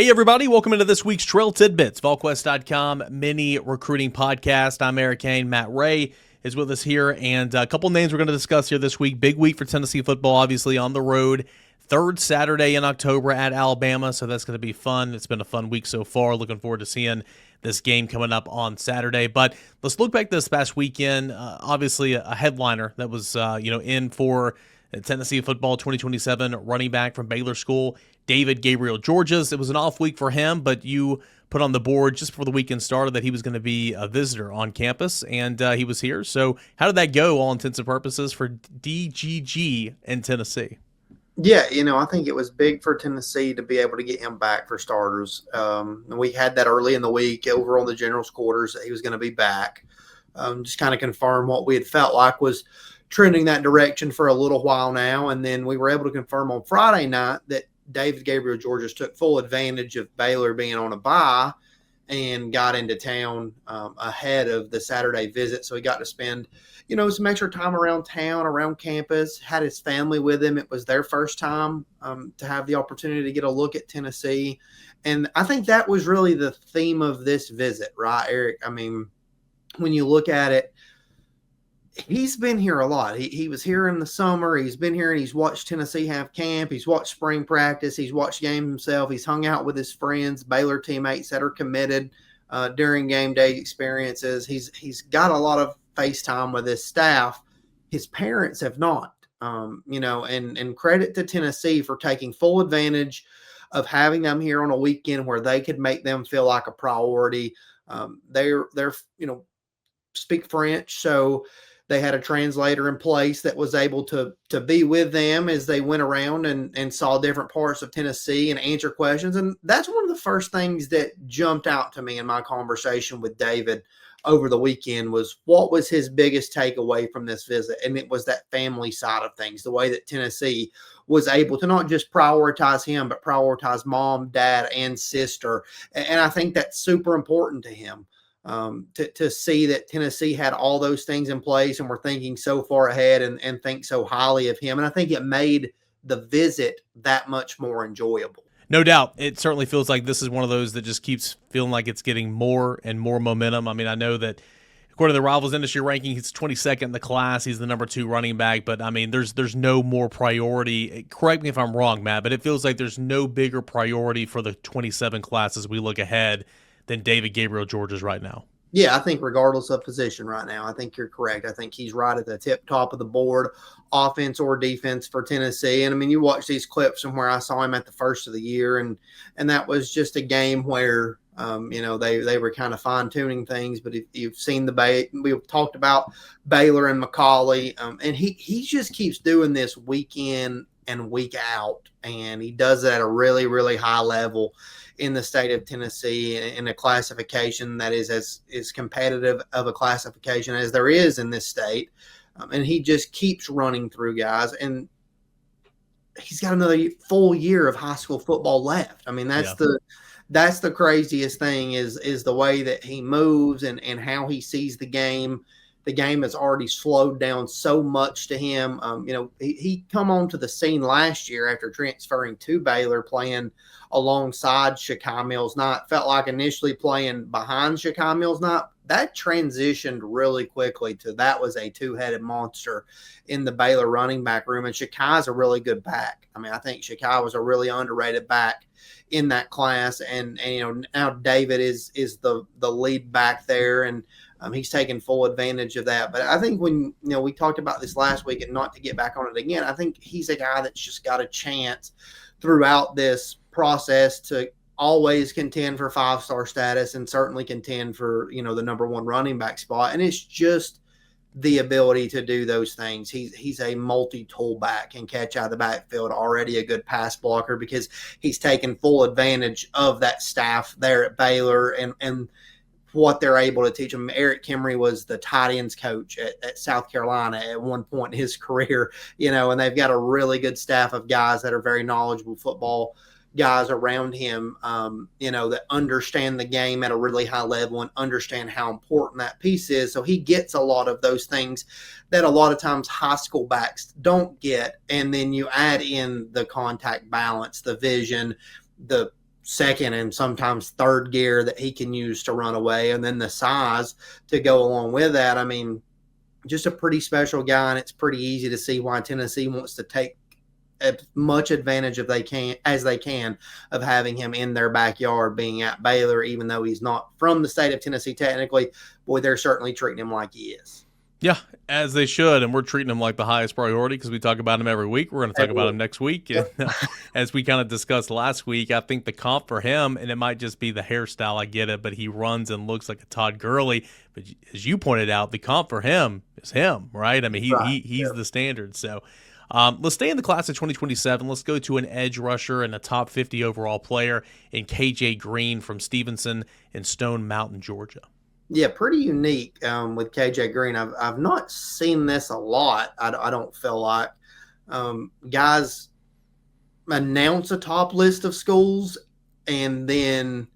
Hey, everybody. Welcome into this week's Trail Tidbits, Volquest.com mini recruiting podcast. I'm Eric Kane. Matt Ray is with us here, and a couple names we're going to discuss here this week. Big week for Tennessee football, obviously on the road. Third Saturday in October at Alabama, so that's going to be fun. It's been a fun week so far. Looking forward to seeing this game coming up on Saturday. But let's look back this past weekend. Obviously, a headliner that was in for Tennessee football 2027 running back from Baylor School, David Gabriel Georges. It was an off week for him, but you put on the board just before the weekend started that he was going to be a visitor on campus, and he was here. So how did that go, all intents and purposes, for DGG in Tennessee? Yeah, I think it was big for Tennessee to be able to get him back for starters. We had that early in the week over on the general's quarters that he was going to be back. Just kind of confirm what we had felt like was trending that direction for a little while now. And then we were able to confirm on Friday night that David Gabriel Georges took full advantage of Baylor being on a bye and got into town ahead of the Saturday visit. So he got to spend, some extra time around town, around campus, had his family with him. It was their first time to have the opportunity to get a look at Tennessee. And I think that was really the theme of this visit, right, Eric? I mean, when you look at it, he's been here a lot. He was here in the summer. He's been here and he's watched Tennessee have camp. He's watched spring practice. He's watched games himself. He's hung out with his friends, Baylor teammates that are committed during game day experiences. He's got a lot of FaceTime with his staff. His parents have not, and credit to Tennessee for taking full advantage of having them here on a weekend where they could make them feel like a priority. They're speak French, so they had a translator in place that was able to be with them as they went around and saw different parts of Tennessee and answer questions. And that's one of the first things that jumped out to me in my conversation with David over the weekend was what was his biggest takeaway from this visit. And it was that family side of things, the way that Tennessee was able to not just prioritize him, but prioritize mom, dad, and sister. And I think that's super important to him. To see that Tennessee had all those things in place and were thinking so far ahead and think so highly of him. And I think it made the visit that much more enjoyable. No doubt. It certainly feels like this is one of those that just keeps feeling like it's getting more and more momentum. I mean, I know that according to the Rivals industry ranking, he's 22nd in the class. He's the number 2 running back. But, I mean, there's no more priority. Correct me if I'm wrong, Matt, but it feels like there's no bigger priority for the 27 class as we look ahead than David Gabriel Georges right now. Yeah, I think regardless of position right now, I think you're correct. I think he's right at the tip top of the board, offense or defense for Tennessee. And I mean, you watch these clips from where I saw him at the first of the year, and that was just a game where they were kind of fine tuning things. But if you've seen we've talked about Baylor and McCauley, and he just keeps doing this week in and week out, and he does it at a really, really high level in the state of Tennessee in a classification that is as competitive of a classification as there is in this state. And he just keeps running through guys, and he's got another full year of high school football left. I mean, that's the craziest thing is the way that he moves and how he sees the game. The game has already slowed down so much to him. He come onto the scene last year after transferring to Baylor, playing alongside Shakai Mills-Knight. Felt like initially playing behind Shakai Mills-Knight. That transitioned really quickly to that was a two-headed monster in the Baylor running back room. And Shakai's a really good back. I mean, I think Shakai was a really underrated back in that class. And now David is the lead back there, and he's taking full advantage of that. But I think when, we talked about this last week, and not to get back on it again, I think he's a guy that's just got a chance throughout this process to always contend for 5-star status and certainly contend for, the number 1 running back spot. And it's just the ability to do those things. He's a multi-tool back, can catch out of the backfield, already a good pass blocker because he's taken full advantage of that staff there at Baylor and what they're able to teach him. Eric Kimry was the tight ends coach at South Carolina at one point in his career, and they've got a really good staff of guys that are very knowledgeable football guys around him, that understand the game at a really high level and understand how important that piece is. So he gets a lot of those things that a lot of times high school backs don't get. And then you add in the contact balance, the vision, the second and sometimes third gear that he can use to run away, and then the size to go along with that. I mean, just a pretty special guy, and it's pretty easy to see why Tennessee wants to take as much advantage of they can of having him in their backyard, being at Baylor, even though he's not from the state of Tennessee technically. Boy, they're certainly treating him like he is. Yeah, as they should, and we're treating him like the highest priority because we talk about him every week. We're going to talk about him next week. And, as we kind of discussed last week, I think the comp for him, and it might just be the hairstyle, I get it, but he runs and looks like a Todd Gurley. But as you pointed out, the comp for him is him, right? I mean, he's the standard. So let's stay in the class of 2027. Let's go to an edge rusher and a top 50 overall player in KJ Green from Stevenson in Stone Mountain, Georgia. Yeah, pretty unique with KJ Green. I've not seen this a lot. I don't feel like guys announce a top list of schools and then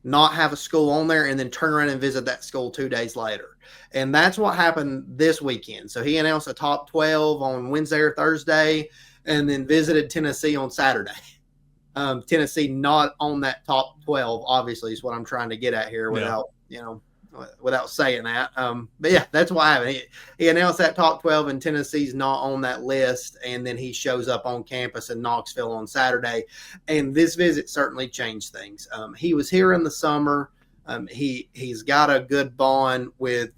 not have a school on there and then turn around and visit that school 2 days later. And that's what happened this weekend. So he announced a top 12 on Wednesday or Thursday and then visited Tennessee on Saturday. Tennessee not on that top 12, obviously, is what I'm trying to get at here without saying that. But yeah, that's what happened. He announced that top 12 and Tennessee's not on that list. And then he shows up on campus in Knoxville on Saturday. And this visit certainly changed things. He was here in the summer. He's got a good bond with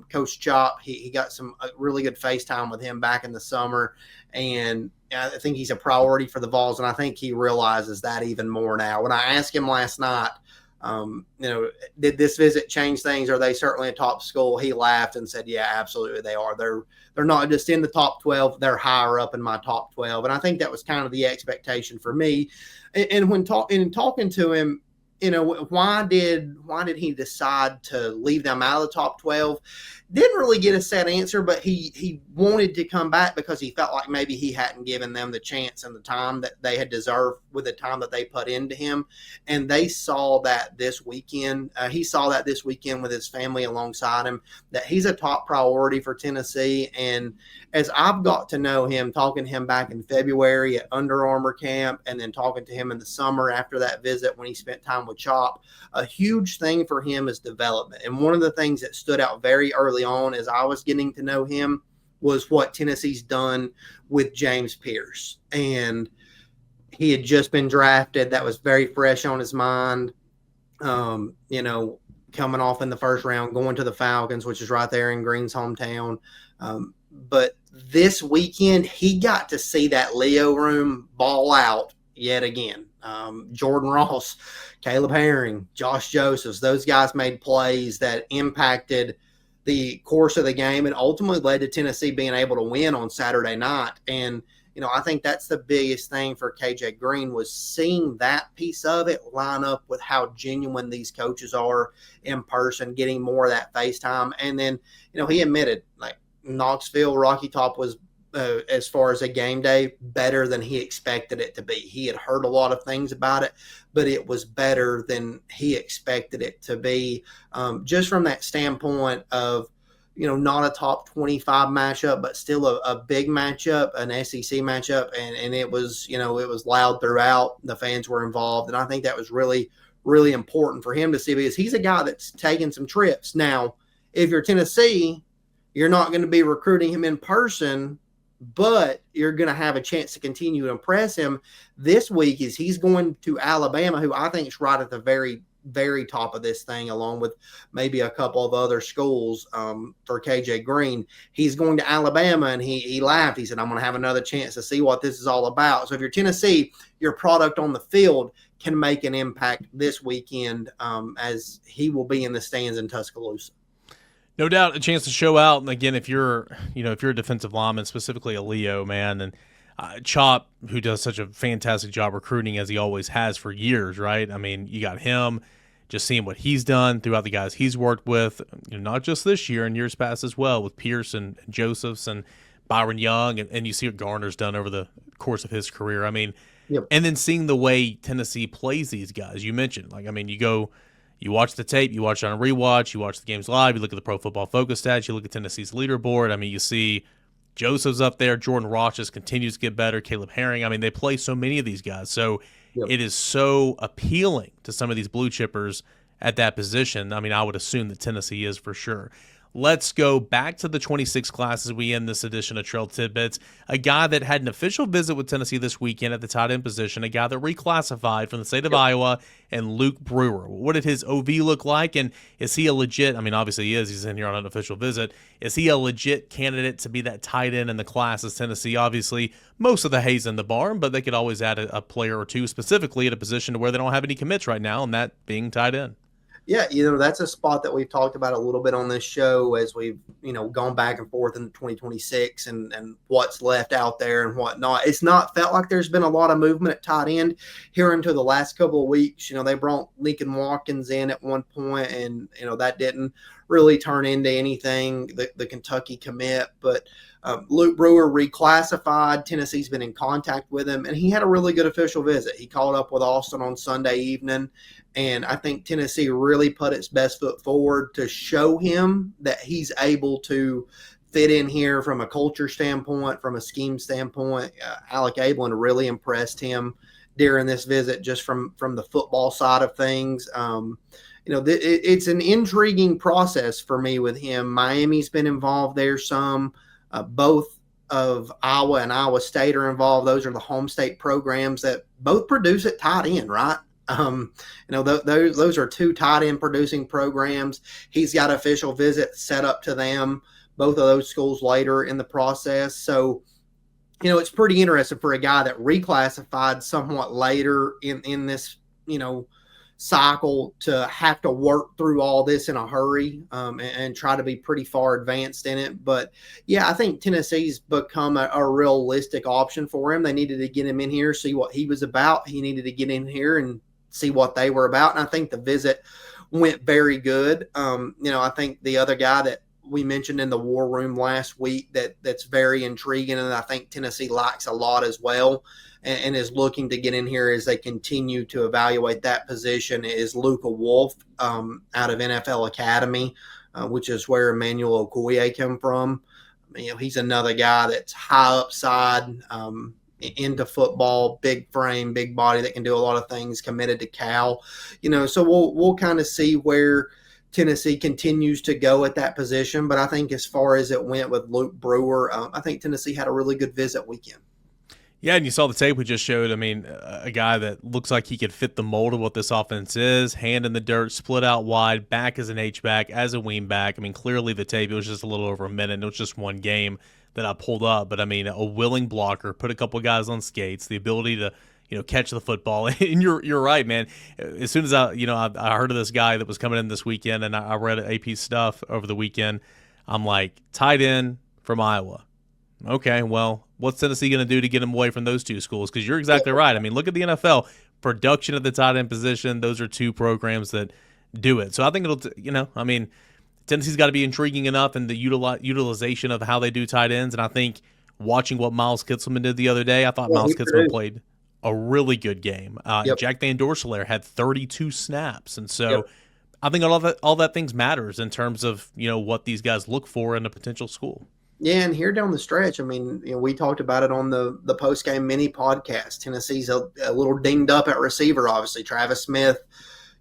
Coach Chop. He got some really good FaceTime with him back in the summer. And I think he's a priority for the Vols. And I think he realizes that even more now. When I asked him last night, did this visit change things? Are they certainly a top school? He laughed and said, yeah, absolutely they are. They're not just in the top 12. They're higher up in my top 12. And I think that was kind of the expectation for me. And when talking to him, why did he decide to leave them out of the top 12? Didn't really get a set answer, but he wanted to come back because he felt like maybe he hadn't given them the chance and the time that they had deserved with the time that they put into him. And they saw that this weekend. He saw that this weekend with his family alongside him, that he's a top priority for Tennessee. And as I've got to know him, talking to him back in February at Under Armour camp, and then talking to him in the summer after that visit when he spent time with Chop, a huge thing for him is development. And one of the things that stood out very early on as I was getting to know him was what Tennessee's done with James Pierce. And he had just been drafted. That was very fresh on his mind. Coming off in the first round, going to the Falcons, which is right there in Green's hometown. But this weekend, he got to see that Leo room ball out yet again. Jordan Ross, Caleb Herring, Josh Josephs, those guys made plays that impacted the course of the game and ultimately led to Tennessee being able to win on Saturday night. And, I think that's the biggest thing for KJ Green was seeing that piece of it line up with how genuine these coaches are in person, getting more of that FaceTime. And then, he admitted, like, Knoxville, Rocky Top was, as far as a game day, better than he expected it to be. He had heard a lot of things about it, but it was better than he expected it to be, just from that standpoint of, not a top 25 matchup, but still a big matchup, an SEC matchup. And it was, it was loud throughout. The fans were involved. And I think that was really, really important for him to see because he's a guy that's taking some trips. Now, if you're Tennessee, you're not going to be recruiting him in person, but you're going to have a chance to continue to impress him. This week is he's going to Alabama, who I think is right at the very, very top of this thing, along with maybe a couple of other schools for KJ Green. He's going to Alabama, and he laughed. He said, I'm going to have another chance to see what this is all about. So if you're Tennessee, your product on the field can make an impact this weekend as he will be in the stands in Tuscaloosa. No doubt, a chance to show out. And again, if you're a defensive lineman, specifically a Leo, man, and Chop, who does such a fantastic job recruiting as he always has for years, right? I mean, you got him, just seeing what he's done throughout the guys he's worked with, not just this year and years past as well, with Pierce and Josephs and Byron Young, and you see what Garner's done over the course of his career. I mean, yep. And then seeing the way Tennessee plays these guys, you mentioned, you watch the tape, you watch it on a rewatch, you watch the games live, you look at the Pro Football Focus stats, you look at Tennessee's leaderboard. I mean, you see Joseph's up there. Jordan Ross just continues to get better. Caleb Herring. I mean, they play so many of these guys. So Yep. it is so appealing to some of these blue chippers at that position. I mean, I would assume that Tennessee is for sure. Let's go back to the 26 classes we end this edition of Trail Tidbits. A guy that had an official visit with Tennessee this weekend at the tight end position, a guy that reclassified from the state of Iowa, and Luke Brewer. What did his OV look like, and is he a legit, I mean, obviously he is, he's in here on an official visit, is he a legit candidate to be that tight end in the class as Tennessee? Obviously, most of the hay's in the barn, but they could always add a player or two specifically at a position to where they don't have any commits right now, and that being tight end. Yeah, that's a spot that we've talked about a little bit on this show as we've, gone back and forth in 2026 and what's left out there and whatnot. It's not felt like there's been a lot of movement at tight end here until the last couple of weeks. They brought Lincoln Watkins in at one point, and, that didn't really turn into anything, the Kentucky commit. But Luke Brewer reclassified. Tennessee's been in contact with him, and he had a really good official visit. He called up with Austin on Sunday evening, and I think Tennessee really put its best foot forward to show him that he's able to fit in here from a culture standpoint, from a scheme standpoint. Alec Ablin really impressed him during this visit just from the football side of things. It's an intriguing process for me with him. Miami's been involved there some. Both of Iowa and Iowa State are involved. Those are the home state programs that both produce at tight end, right? Those are two tight end producing programs. He's got official visits set up to them, both of those schools later in the process. So, it's pretty interesting for a guy that reclassified somewhat later in this, cycle to have to work through all this in a hurry and try to be pretty far advanced in it. But yeah, I think Tennessee's become a realistic option for him. They needed to get him in here, see what he was about. He needed to get in here and see what they were about. And I think the visit went very good. I think the other guy that we mentioned in the war room last week that's very intriguing, and I think Tennessee likes a lot as well, and is looking to get in here as they continue to evaluate that position, is Luka Wolf out of NFL Academy, which is where Emmanuel Okoye came from. He's another guy that's high upside, into football, big frame, big body that can do a lot of things, committed to Cal. So we'll kind of see where Tennessee continues to go at that position. But I think as far as it went with Luke Brewer, I think Tennessee had a really good visit weekend. Yeah, and you saw the tape we just showed. I mean, a guy that looks like he could fit the mold of what this offense is. Hand in the dirt, split out wide, back as an H-back, as a wing-back. I mean, clearly the tape, it was just a little over a minute. It was just one game that I pulled up. But, I mean, a willing blocker, put a couple guys on skates, the ability to, catch the football. And you're right, man. As soon as I heard of this guy that was coming in this weekend, and I read AP stuff over the weekend, I'm like, tight end from Iowa. Okay, well, what's Tennessee going to do to get him away from those two schools? Because you're exactly right. I mean, look at the NFL. Production at the tight end position, those are two programs that do it. So I think Tennessee's got to be intriguing enough in the utilization of how they do tight ends. And I think watching what Miles Kitselman did the other day, I thought Miles Kitselman played a really good game. Jack Van Dorselaer had 32 snaps. And so I think all that things matters in terms of, what these guys look for in a potential school. Yeah, and here down the stretch, I mean, we talked about it on the post-game mini podcast. Tennessee's a little dinged up at receiver, obviously. Travis Smith,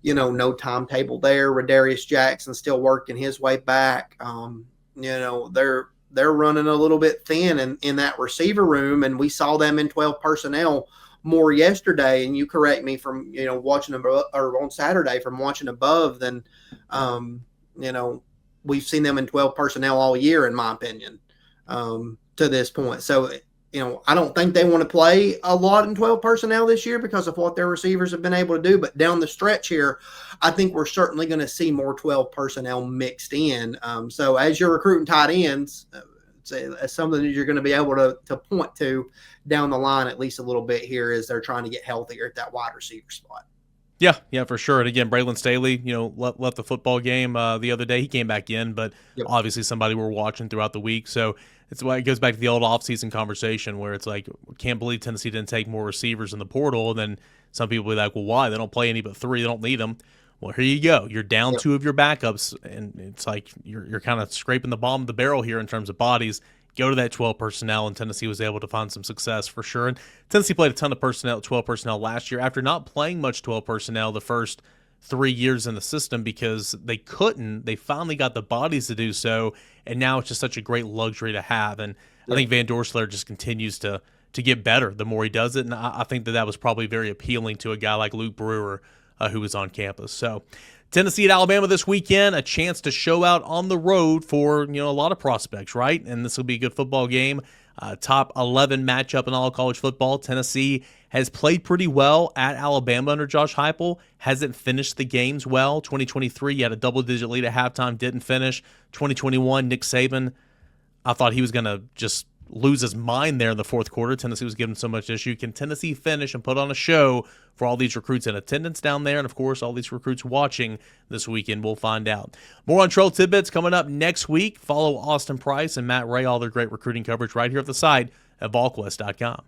no timetable there. Radarius Jackson still working his way back. They're running a little bit thin in that receiver room, and we saw them in 12 personnel more yesterday. And you correct me from watching them, or on Saturday from watching above, than we've seen them in 12 personnel all year, in my opinion. To this point. So, I don't think they want to play a lot in 12 personnel this year because of what their receivers have been able to do. But down the stretch here, I think we're certainly going to see more 12 personnel mixed in. So as you're recruiting tight ends, it's something that you're going to be able to point to down the line at least a little bit here as they're trying to get healthier at that wide receiver spot. Yeah, for sure. And again, Braylon Staley, left the football game the other day. He came back in, but obviously somebody we're watching throughout the week. So it's why it goes back to the old offseason conversation where it's like, can't believe Tennessee didn't take more receivers in the portal. And then some people be like, well, why? They don't play any but three. They don't need them. Well, here you go. You're down two of your backups, and it's like you're kind of scraping the bottom of the barrel here in terms of bodies. go to that 12 personnel, and Tennessee was able to find some success for sure. And Tennessee played a ton of 12 personnel last year after not playing much 12 personnel the first 3 years in the system because they couldn't. They finally got the bodies to do so, and now it's just such a great luxury to have. And I think Van Dorsler just continues to get better the more he does it, and I think that was probably very appealing to a guy like Luke Brewer who was on campus. So Tennessee at Alabama this weekend, a chance to show out on the road for a lot of prospects, right? And this will be a good football game. Top 11 matchup in all college football. Tennessee has played pretty well at Alabama under Josh Heupel. Hasn't finished the games well. 2023, you had a double-digit lead at halftime, didn't finish. 2021, Nick Saban, I thought he was going to just lose his mind there in the fourth quarter. Tennessee was given so much issue. Can Tennessee finish and put on a show for all these recruits in attendance down there, and of course all these recruits watching this weekend? We'll find out. More on Trail Tidbits coming up next week. Follow Austin Price and Matt Ray, all their great recruiting coverage right here at the site at Volquest.com.